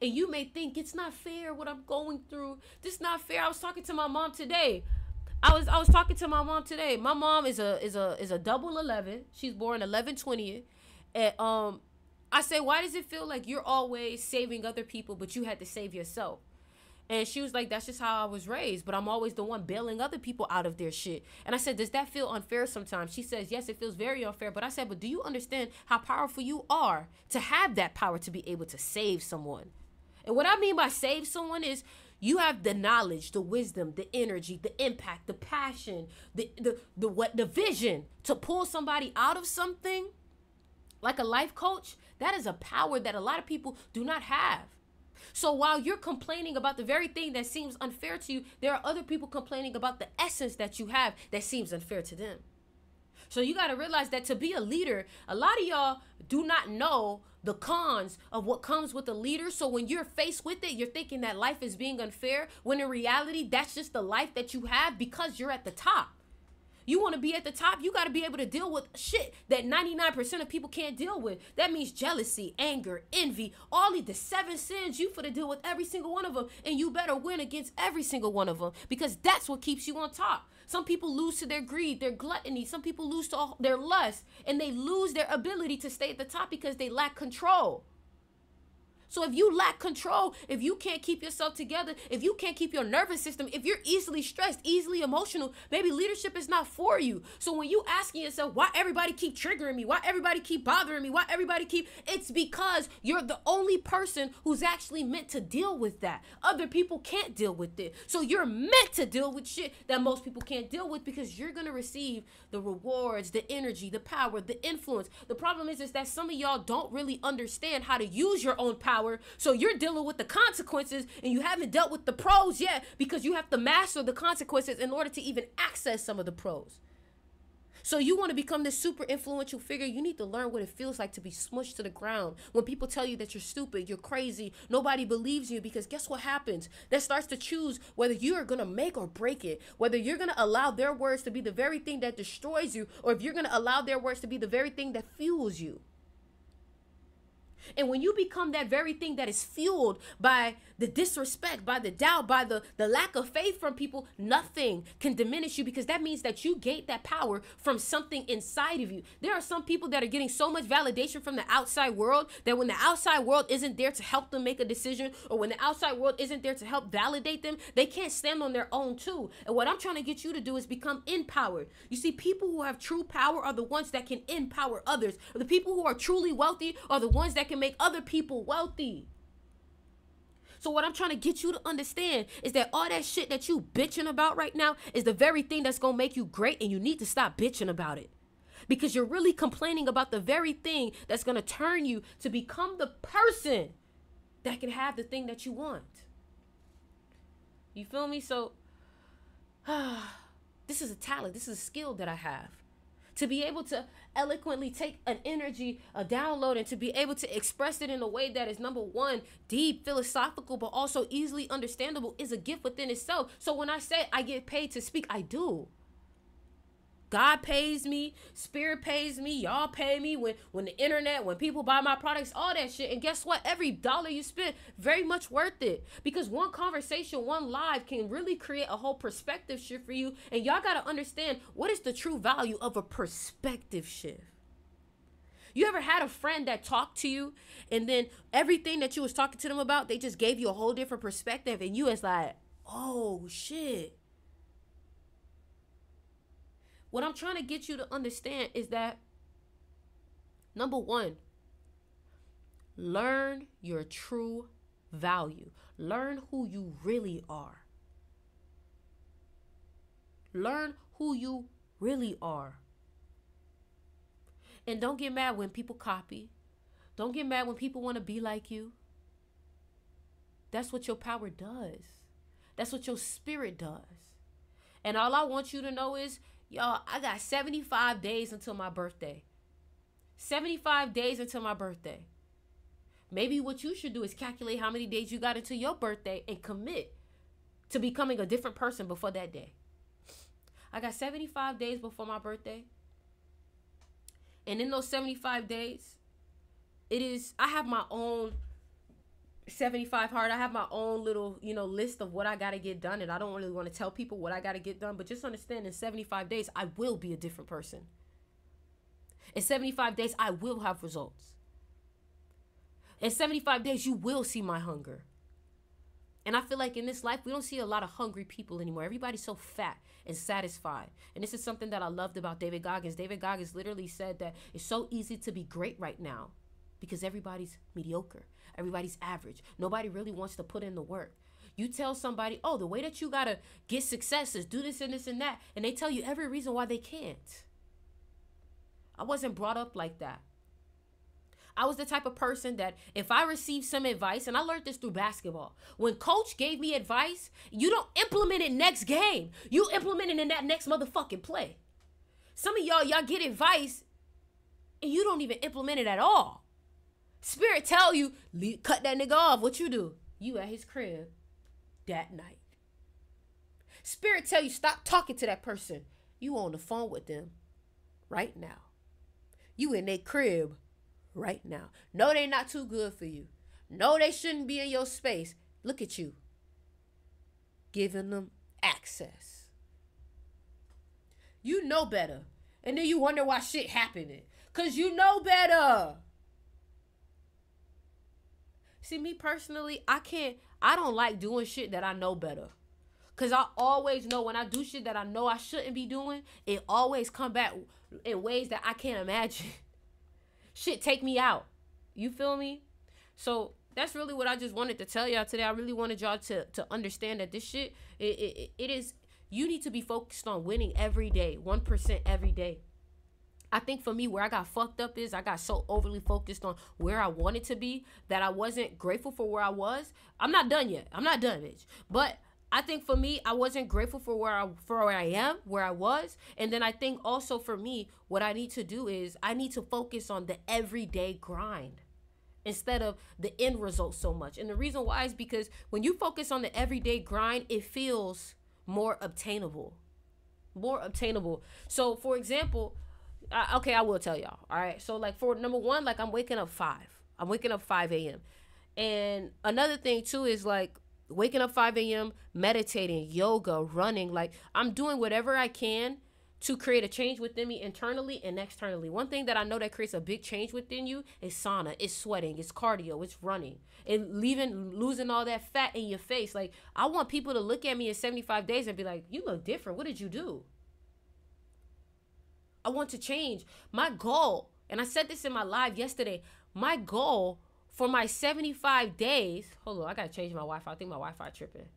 And you may think it's not fair what I'm going through. This is not fair. I was talking to my mom today. I was talking to my mom today. My mom is a double 11. She's born 11/20. And I say, why does it feel like you're always saving other people, but you had to save yourself? And she was like, that's just how I was raised, but I'm always the one bailing other people out of their shit. And I said, does that feel unfair sometimes? She says, yes, it feels very unfair. But I said, but do you understand how powerful you are to have that power to be able to save someone? And what I mean by save someone is you have the knowledge, the wisdom, the energy, the impact, the passion, the vision to pull somebody out of something like a life coach. That is a power that a lot of people do not have. So while you're complaining about the very thing that seems unfair to you, there are other people complaining about the essence that you have that seems unfair to them. So you got to realize that to be a leader, a lot of y'all do not know the cons of what comes with a leader. So when you're faced with it, you're thinking that life is being unfair, when in reality, that's just the life that you have because you're at the top. You want to be at the top, you got to be able to deal with shit that 99% of people can't deal with. That means jealousy, anger, envy, all of the 7 sins. You finna deal with every single one of them, and you better win against every single one of them, because that's what keeps you on top. Some people lose to their greed, their gluttony. Some people lose to their lust, and they lose their ability to stay at the top because they lack control. So if you lack control, if you can't keep yourself together, if you can't keep your nervous system, if you're easily stressed, easily emotional, maybe leadership is not for you. So when you asking yourself, why everybody keep triggering me? Why everybody keep bothering me? Why everybody keep... It's because you're the only person who's actually meant to deal with that. Other people can't deal with it. So you're meant to deal with shit that most people can't deal with, because you're going to receive the rewards, the energy, the power, the influence. The problem is that some of y'all don't really understand how to use your own power. So you're dealing with the consequences, and you haven't dealt with the pros yet, because you have to master the consequences in order to even access some of the pros. So you want to become this super influential figure, you need to learn what it feels like to be smushed to the ground. When people tell you that you're stupid, you're crazy, nobody believes you, because guess what happens? That starts to choose whether you are going to make or break it, whether you're going to allow their words to be the very thing that destroys you, or if you're going to allow their words to be the very thing that fuels you. And when you become that very thing that is fueled by the disrespect, by the doubt, by the lack of faith from people, nothing can diminish you, because that means that you gained that power from something inside of you. There are some people that are getting so much validation from the outside world that when the outside world isn't there to help them make a decision, or when the outside world isn't there to help validate them, they can't stand on their own too. And what I'm trying to get you to do is become empowered. You see, people who have true power are the ones that can empower others. The people who are truly wealthy are the ones that can make other people wealthy. So what I'm trying to get you to understand is that all that shit that you bitching about right now is the very thing that's going to make you great, and you need to stop bitching about it, because you're really complaining about the very thing that's going to turn you to become the person that can have the thing that you want. You feel me? So this is a talent. This is a skill that I have. To be able to eloquently take an energy, a download, and to be able to express it in a way that is, number one, deep, philosophical, but also easily understandable, is a gift within itself. So when I say I get paid to speak, I do. God pays me, spirit pays me, y'all pay me, when the internet, when people buy my products, all that shit. And guess what? Every dollar you spend, very much worth it. Because one conversation, one live can really create a whole perspective shift for you. And y'all gotta understand, what is the true value of a perspective shift? You ever had a friend that talked to you and then everything that you was talking to them about, they just gave you a whole different perspective and you was like, oh shit. What I'm trying to get you to understand is that, number one, learn your true value. Learn who you really are. Learn who you really are. And don't get mad when people copy. Don't get mad when people want to be like you. That's what your power does. That's what your spirit does. And all I want you to know is, y'all, I got 75 days until my birthday. 75 days until my birthday. Maybe what you should do is calculate how many days you got until your birthday and commit to becoming a different person before that day. I got 75 days before my birthday. And in those 75 days, I have my own 75 hard. I have my own little, list of what I got to get done. And I don't really want to tell people what I got to get done. But just understand, in 75 days, I will be a different person. In 75 days, I will have results. In 75 days, you will see my hunger. And I feel like in this life, we don't see a lot of hungry people anymore. Everybody's so fat and satisfied. And this is something that I loved about David Goggins. David Goggins literally said that it's so easy to be great right now because everybody's mediocre. Everybody's average. Nobody really wants to put in the work. You tell somebody, oh, the way that you got to get success is do this and this and that. And they tell you every reason why they can't. I wasn't brought up like that. I was the type of person that if I received some advice, and I learned this through basketball, when coach gave me advice, you don't implement it next game. You implement it in that next motherfucking play. Some of y'all get advice and you don't even implement it at all. Spirit tell you, cut that nigga off. What you do? You at his crib that night. Spirit tell you, stop talking to that person. You on the phone with them right now. You in their crib right now. No, they not too good for you. No, they shouldn't be in your space. Look at you. Giving them access. You know better. And then you wonder why shit happening. Because you know better. See, me personally, I don't like doing shit that I know better. Because I always know when I do shit that I know I shouldn't be doing, it always come back in ways that I can't imagine. Shit take me out. You feel me? So that's really what I just wanted to tell y'all today. I really wanted y'all to understand that this shit, it is, you need to be focused on winning every day, 1% every day. I think for me, where I got fucked up is I got so overly focused on where I wanted to be that I wasn't grateful for where I was. I'm not done yet. I'm not done, bitch. But I think for me, I wasn't grateful for where I am, where I was. And then I think also for me, what I need to do is I need to focus on the everyday grind instead of the end result so much. And the reason why is because when you focus on the everyday grind, it feels more obtainable. More obtainable. So for example, okay, I will tell y'all. All right. So like for number one, like I'm waking up 5. I'm waking up 5 a.m. And another thing too is like waking up 5 a.m., meditating, yoga, running. Like I'm doing whatever I can to create a change within me internally and externally. One thing that I know that creates a big change within you is sauna, it's sweating, it's cardio, it's running, and losing all that fat in your face. Like I want people to look at me in 75 days and be like, you look different. What did you do? I want to change. My goal, and I said this in my live yesterday, my goal for my 75 days, hold on, I gotta change my Wi-Fi. I think my Wi-Fi tripping.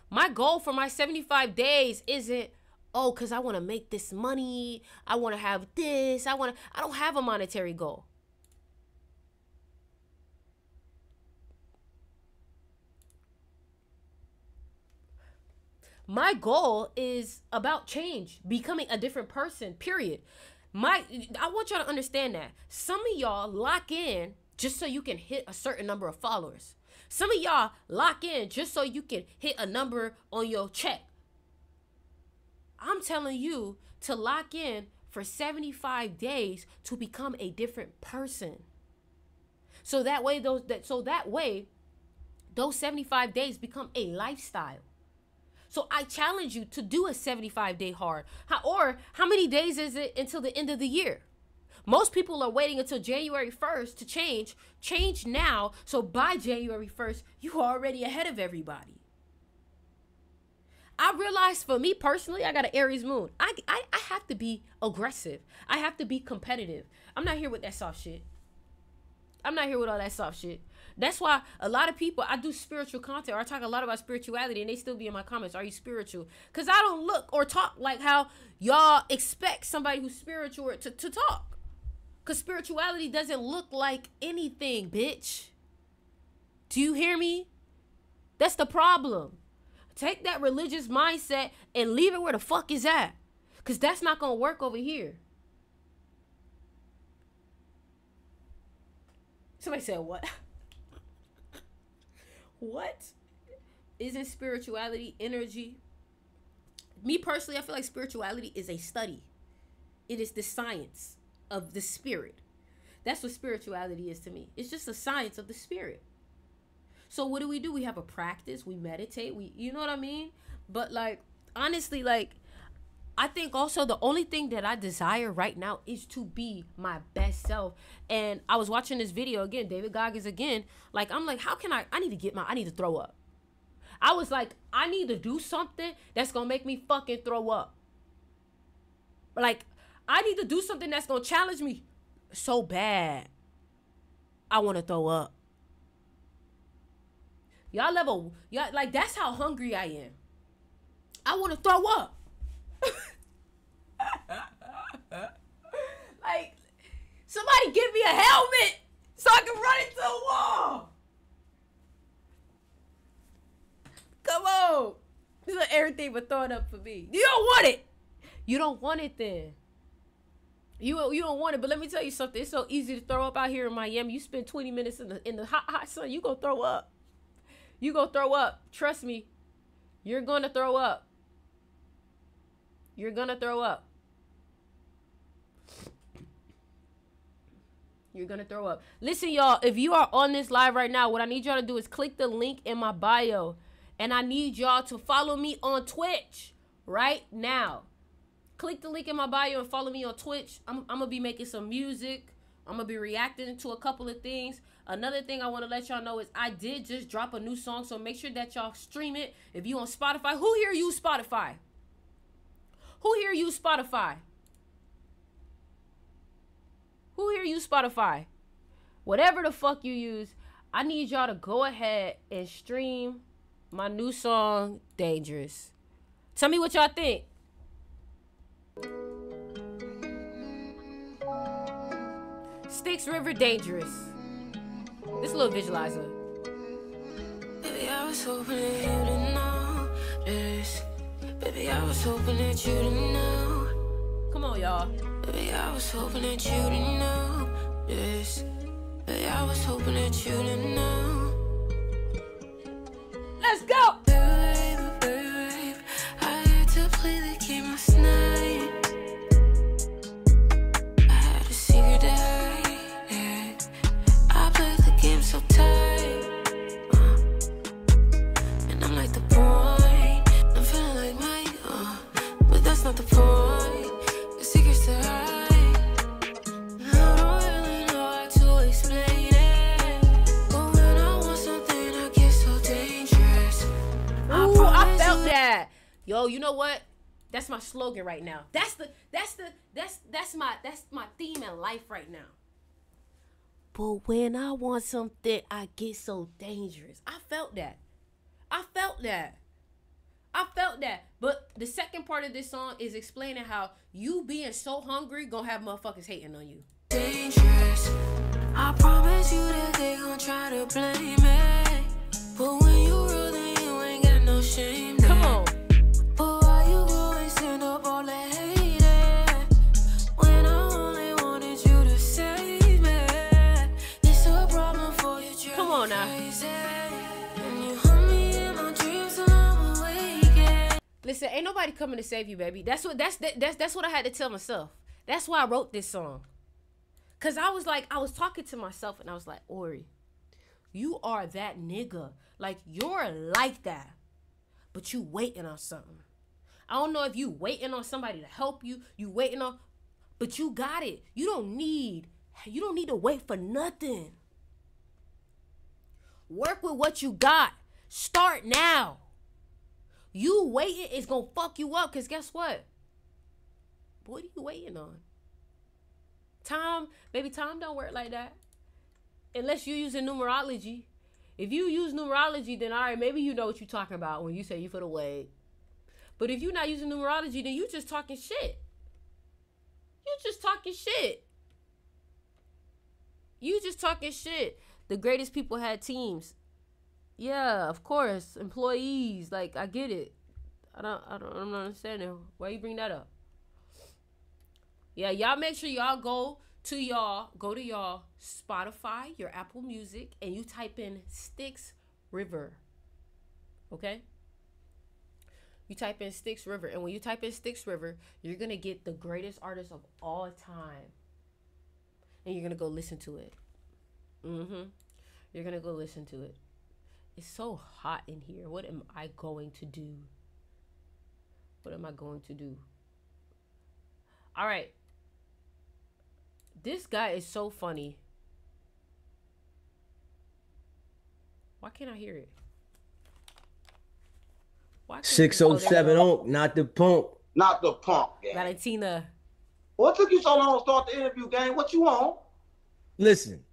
My goal for my 75 days isn't, oh, because I want to make this money. I want to have this. I don't have a monetary goal. My goal is about change, becoming a different person, period. I want y'all to understand that. Some of y'all lock in just so you can hit a certain number of followers. Some of y'all lock in just so you can hit a number on your check. I'm telling you to lock in for 75 days to become a different person. So that way those 75 days become a lifestyle. So I challenge you to do a 75-day hard. How many days is it until the end of the year? Most people are waiting until January 1st to change. Change now, so by January 1st, you are already ahead of everybody. I realized for me personally, I got an Aries moon. I have to be aggressive. I have to be competitive. I'm not here with that soft shit. I'm not here with all that soft shit. That's why a lot of people, I do spiritual content, or I talk a lot about spirituality, and they still be in my comments, are you spiritual? Because I don't look or talk like how y'all expect somebody who's spiritual to talk. Because spirituality doesn't look like anything, bitch. Do you hear me? That's the problem. Take that religious mindset and leave it where the fuck is at. Because that's not going to work over here. Somebody said, what? What? Isn't spirituality energy? Me personally, I feel like spirituality is a study. It is the science of the spirit. That's what spirituality is to me. It's just the science of the spirit. So what do? We have a practice. We meditate. You know what I mean? But like, honestly, like, I think also the only thing that I desire right now is to be my best self. And I was watching this video again, David Goggins again. Like, I'm like, how can I need to throw up. I was like, I need to do something that's going to make me fucking throw up. Like, I need to do something that's going to challenge me so bad. I want to throw up. Y'all, like, that's how hungry I am. I want to throw up. Like, somebody give me a helmet so I can run into a wall. Come on. This is everything but throwing up for me. You don't want it. You don't want it then. You don't want it, but let me tell you something. It's so easy to throw up out here in Miami. You spend 20 minutes in the hot sun, you gonna throw up. You gonna throw up. Trust me. You're gonna throw up. You're gonna throw up. You're gonna throw up. Listen, y'all, if you are on this live right now, what I need y'all to do is click the link in my bio. And I need y'all to follow me on Twitch right now. Click the link in my bio and follow me on Twitch. I'm gonna be making some music. I'm gonna be reacting to a couple of things. Another thing I want to let y'all know is I did just drop a new song, so make sure that y'all stream it. If you on Spotify, who here use Spotify? Who here use Spotify? Who here use Spotify? Whatever the fuck you use, I need y'all to go ahead and stream my new song, Dangerous. Tell me what y'all think. Styx River, Dangerous. This little visualizer. Baby, I was hoping that you didn't know this. Baby, I was hoping that you didn't know. Come on, y'all. Baby, I was hoping that you didn't know this. Baby, I was hoping that you didn't know. Let's go. Baby, baby, I had to play the game last night. I had a secret that I played the game so tight. And I'm like the point. I'm feeling like Mike, but that's not the point. The secret's to hide. I don't really know how to explain it. But when I want something, I get so dangerous. Ooh, I felt that. Yo, you know what? That's my slogan right now. That's my theme in life right now. But when I want something, I get so dangerous. I felt that. I felt that. I felt that. But the second part of this song is explaining how you being so hungry gonna have motherfuckers hating on you. Dangerous. I promise you that they gon' try to blame me. But when you real, then you ain't got no shame. Come on. But why you go and send up all that hate? When I only wanted you to save me. It's a problem for you. Come on now. And you haunt me in my dreams till I'm awake. Listen, ain't nobody coming to save you, baby. That's what I had to tell myself. That's why I wrote this song. Cause I was talking to myself and I was like, Ori, you are that nigga. Like, you're like that. But you waiting on something. I don't know if you waiting on somebody to help you. You waiting on, but you got it. You don't need to wait for nothing. Work with what you got. Start now. You waiting is gonna fuck you up, because guess what? What are you waiting on? Time don't work like that. Unless you're using numerology. If you use numerology, then all right, maybe you know what you're talking about when you say you for the wait. But if you're not using numerology, then you just talking shit. You just talking shit. You just talking shit. The greatest people had teams. Yeah, of course. Employees. Like, I get it. I'm not understanding. Why you bring that up? Yeah, y'all make sure y'all go to y'all Spotify, your Apple Music, and you type in Styx River. Okay? You type in Styx River. And when you type in Styx River, you're going to get the greatest artist of all time. And you're going to go listen to it. You're going to go listen to it. It's so hot in here. What am I going to do? What am I going to do? All right. This guy is so funny. Why can't I hear it? 607 Onk, not the pump. Not the pump, gang. Valentina. What took you so long to start the interview, gang? What you want? Listen.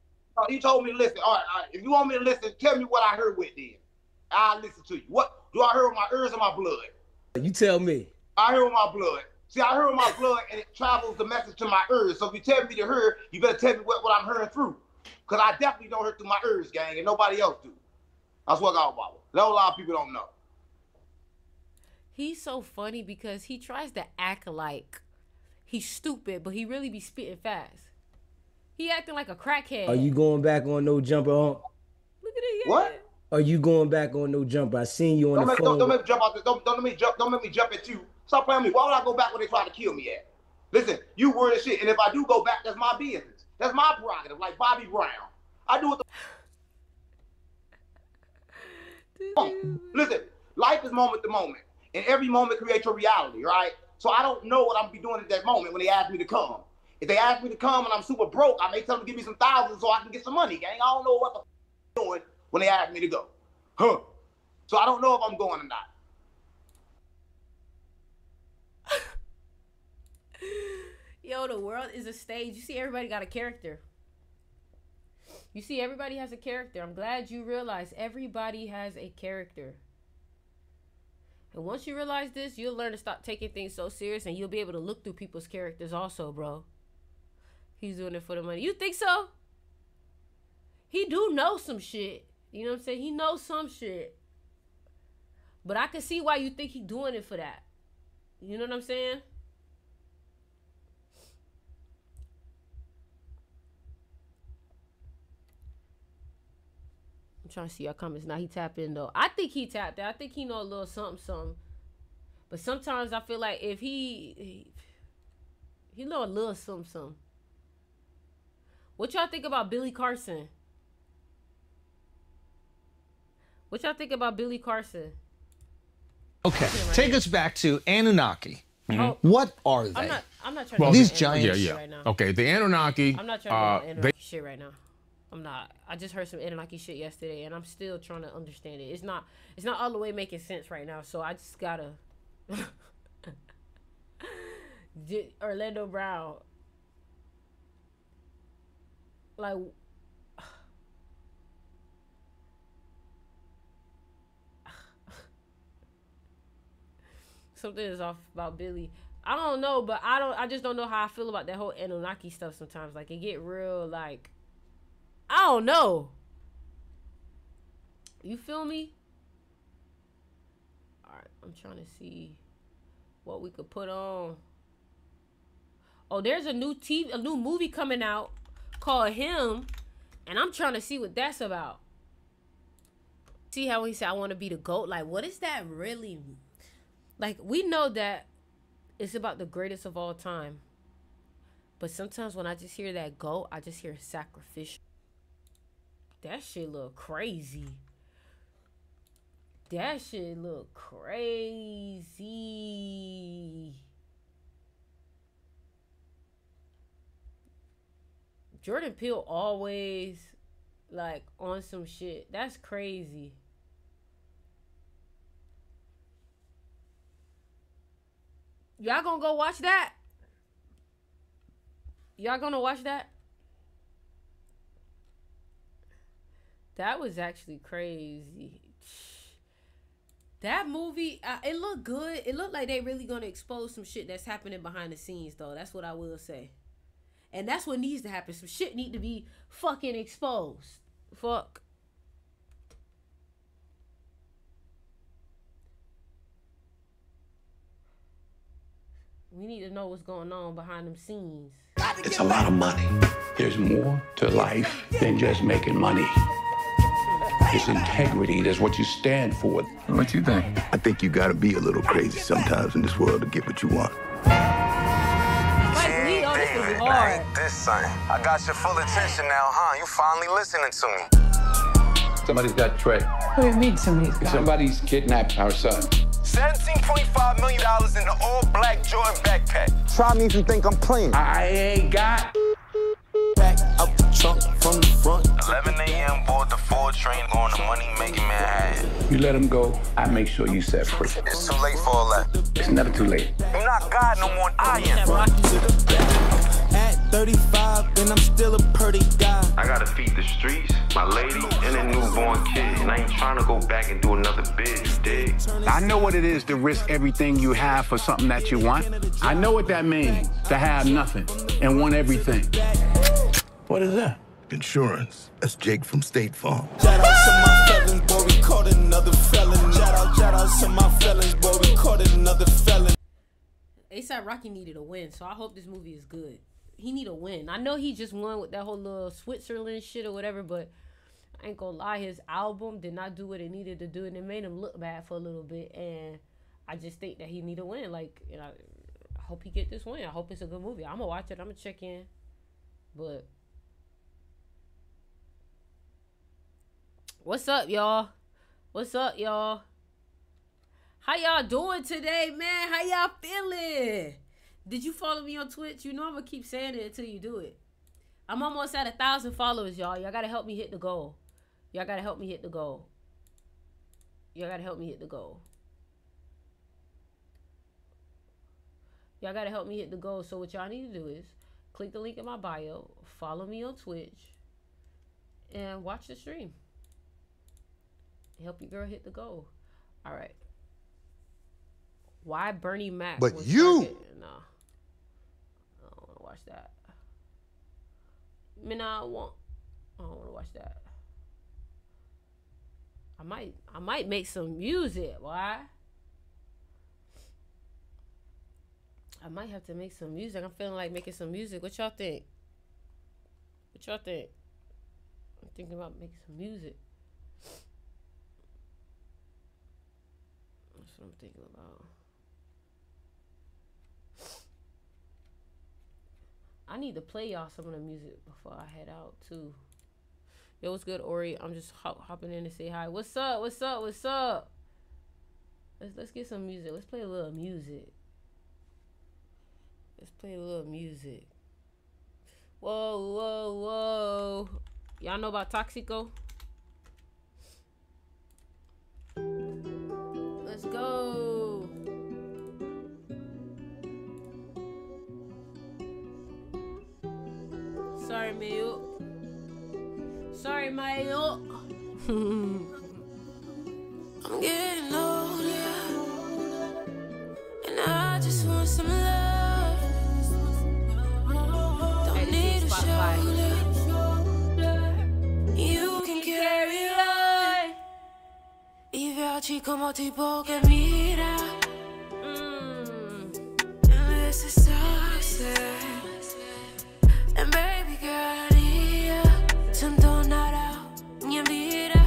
He told me to listen. All right. If you want me to listen, tell me what I heard with then. I'll listen to you. What do I hear with my ears or my blood? You tell me. I hear with my blood. See, I hear with my blood, and it travels the message to my ears. So if you tell me to hear, you better tell me what I'm hearing through. Because I definitely don't hear through my ears, gang, and nobody else do. That's what I got about it. That's what a lot of people don't know. He's so funny because he tries to act like he's stupid, but he really be spitting fast. He acting like a crackhead. Are you going back on No Jumper, Onk? Look at it. Yeah. What? Are you going back on No Jumper? I seen you on the phone. Don't make me jump out. Don't make me jump at you. Stop playing with me. Why would I go back when they try to kill me at? Listen, you word and shit. And if I do go back, that's my business. That's my prerogative, like Bobby Brown. I do what the Listen, life is moment to moment. And every moment creates your reality, right? So I don't know what I'm gonna be doing at that moment when they ask me to come. If they ask me to come and I'm super broke, I may tell them to give me some thousands so I can get some money, gang. I don't know what the f doing when they ask me to go. So I don't know if I'm going or not. Yo, the world is a stage. You see, everybody got a character. You see, everybody has a character. I'm glad you realize everybody has a character. And once you realize this, you'll learn to stop taking things so serious, and you'll be able to look through people's characters also, bro. He's doing it for the money. You think so? He do know some shit. You know what I'm saying? He knows some shit. But I can see why you think he doing it for that. You know what I'm saying? I'm trying to see your comments. Now he tapped in though. I think he tapped in. I think he know a little something. But sometimes I feel like if he know a little something. What y'all think about Billy Carson? What y'all think about Billy Carson? Okay, take us back to Anunnaki. Oh, What are they? I'm not trying to these do giants. Anunnaki right now. Okay, the Anunnaki. I'm not trying to do Anunnaki shit right now. I'm not. I just heard some Anunnaki shit yesterday, and I'm still trying to understand it. It's not all the way making sense right now. So I just gotta. Orlando Brown. Like. Something is off about Billy. I don't know, but I just don't know how I feel about that whole Anunnaki stuff sometimes. Like, it get real, like, I don't know. You feel me? Alright, I'm trying to see what we could put on. Oh, there's a new movie coming out called Him, and I'm trying to see what that's about. See how he said, I want to be the GOAT? Like, what does that really mean? Like, we know that it's about the greatest of all time. But sometimes when I just hear that GOAT, I just hear sacrificial. That shit look crazy. That shit look crazy. Jordan Peele always, like, on some shit. That's crazy. Y'all gonna go watch that? Y'all gonna watch that? That was actually crazy. That movie, it looked good. It looked like they really gonna expose some shit that's happening behind the scenes, though. That's what I will say. And that's what needs to happen. Some shit need to be fucking exposed. Fuck. We need to know what's going on behind them scenes. It's a lot of money. There's more to life than just making money. It's integrity. That's what you stand for. What you think? I think you gotta be a little crazy sometimes in this world to get what you want. Hard. This son, I got your full attention now, huh? You finally listening to me. Somebody's got Trey. What do you mean somebody's got? Somebody's kidnapped our son. $17.5 million in the all-black Jordan backpack. Try me if you think I'm playing. I ain't got. Back out the trunk from the front. 11 a.m. board the 4 train going to money-making Manhattan. You let him go, I make sure you set free. It's too late for all that. It's never too late. You're not God no more, I am. At 35, and I'm still a pretty guy. I gotta feed the streets, my lady, and a newborn kid. And I ain't trying to go back and do another bid, you dig? I know what it is to risk everything you have for something that you want. I know what that means, to have nothing and want everything. What is that? Insurance. That's Jake from State Farm. Shout out to my felons, boy, we caught another felon. Shout out to my felons, boy, we caught another felon. A$AP Rocky needed a win, so I hope this movie is good. He need a win. I know he just won with that whole little Switzerland shit or whatever, but I ain't gonna lie, his album did not do what it needed to do, and it made him look bad for a little bit. And I just think that he need a win. Like, you know, I hope he get this win. I hope it's a good movie. I'm gonna watch it. I'm gonna check in. But what's up, y'all? What's up, y'all? How y'all doing today, man? How y'all feeling? Did you follow me on Twitch? You know I'm gonna keep saying it until you do it. I'm almost at 1,000 followers, y'all. Y'all gotta help me hit the goal. Y'all gotta help me hit the goal. Y'all gotta help me hit the goal. Y'all gotta help me hit the goal. So what y'all need to do is click the link in my bio, follow me on Twitch, and watch the stream. Help your girl hit the goal. All right. Why Bernie Mac? But you. No. I don't want to watch that. I mean, I don't want to watch that. I might make some music. Why? I might have to make some music. I'm feeling like making some music. What y'all think? What y'all think? I'm thinking about making some music. That's what I'm thinking about. I need to play y'all some of the music before I head out too. Yo, what's good, Ori? I'm just hopping in to say hi. What's up? What's up? What's up? Let's get some music. Let's play a little music. Let's play a little music. Whoa, whoa, whoa. Y'all know about Toxico? Let's go. Sorry, Mayo. Sorry, Mayo. I'm getting older, and I just want some love. Don't need a shoulder. You can carry on. Y viaggi como tipo que mira. And this is success. And baby girl, I need ya. Siento nada, ni vida.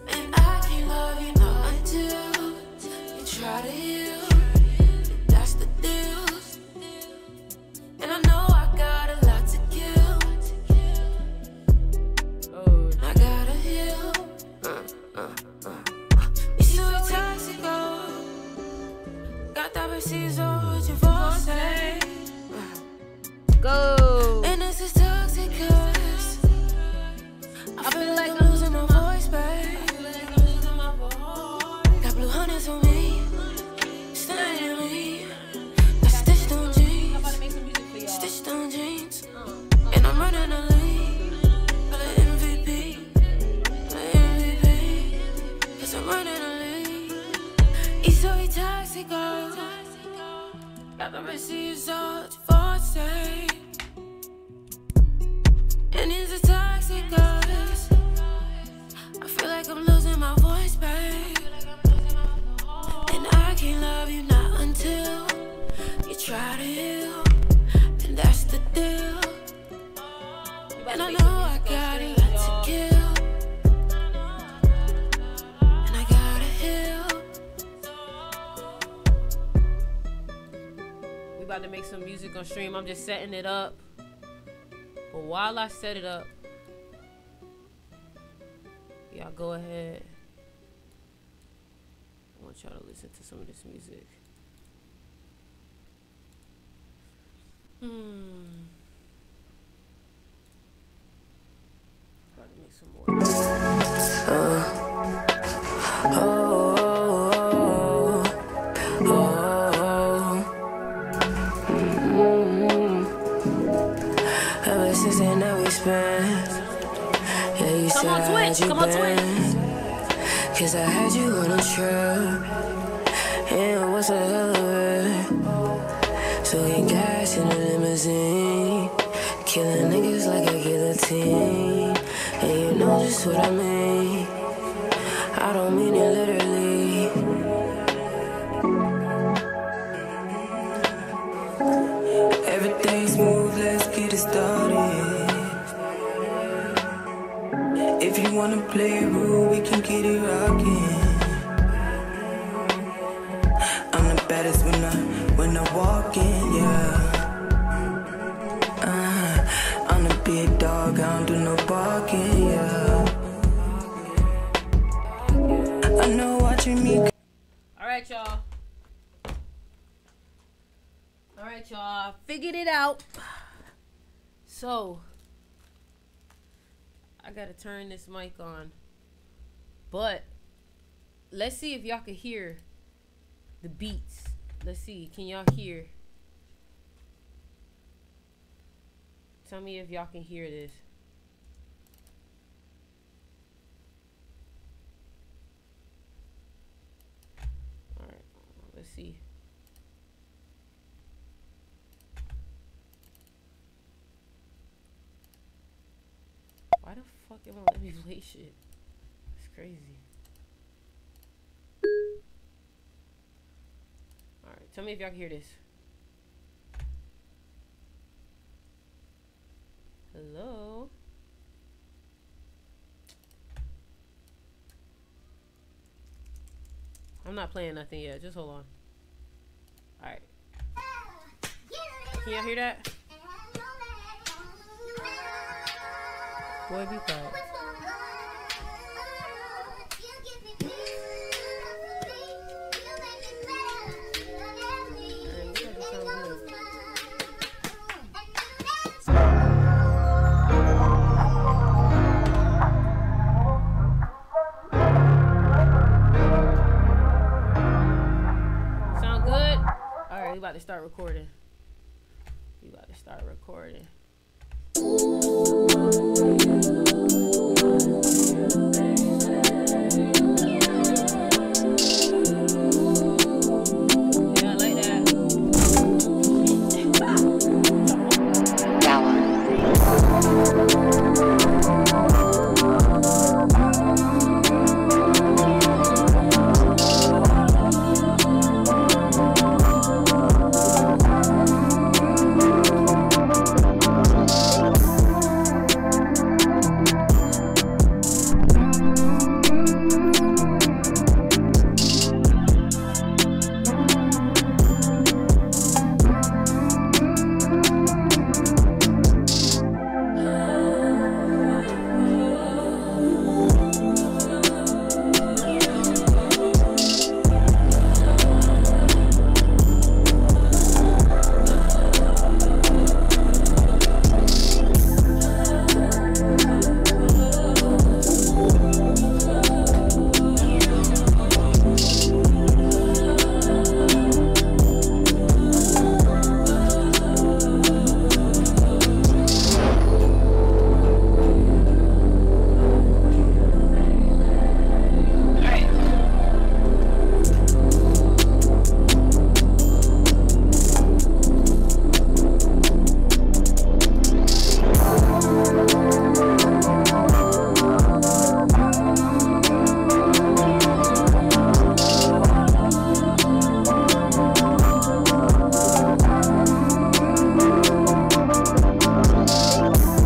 And I can't love you not until Privacy is all for sale. And it's a toxic us. I feel like I'm losing my voice, babe. And I can't love you not until you try to heal. And that's the deal. And I know I got a lot to kill. And I gotta heal. We about to make some music on stream. I'm just setting it up. But while I set it up, y'all go ahead. I want y'all to listen to some of this music. About to make some more. Ever since the night we spent, yeah, you Come said on, I Twitch. had you Come on, bent. Cause I had you on a trip, and it was a hell of it. So we gas in the limousine, killing niggas like a guillotine. And you know just what I mean, I don't mean it literally. Everything's smooth, let's get it started. If you wanna play it rude, we can get it rockin'. I'm the baddest when I walk in, yeah. I'm the big dog, I don't do no barking, yeah. I know watching me. Alright, y'all. Alright, y'all. Figured it out. So, I gotta turn this mic on. But, let's see if y'all can hear the beats. Let's see. Can y'all hear? Tell me if y'all can hear this. Alright. Let's see. Why the fuck it won't let me play shit? It's crazy. Alright, tell me if y'all can hear this. Hello? I'm not playing nothing yet. Just hold on. Alright. Can y'all hear that? Boy, be quiet. Sound good? Alright, we about to start recording. We about to start recording.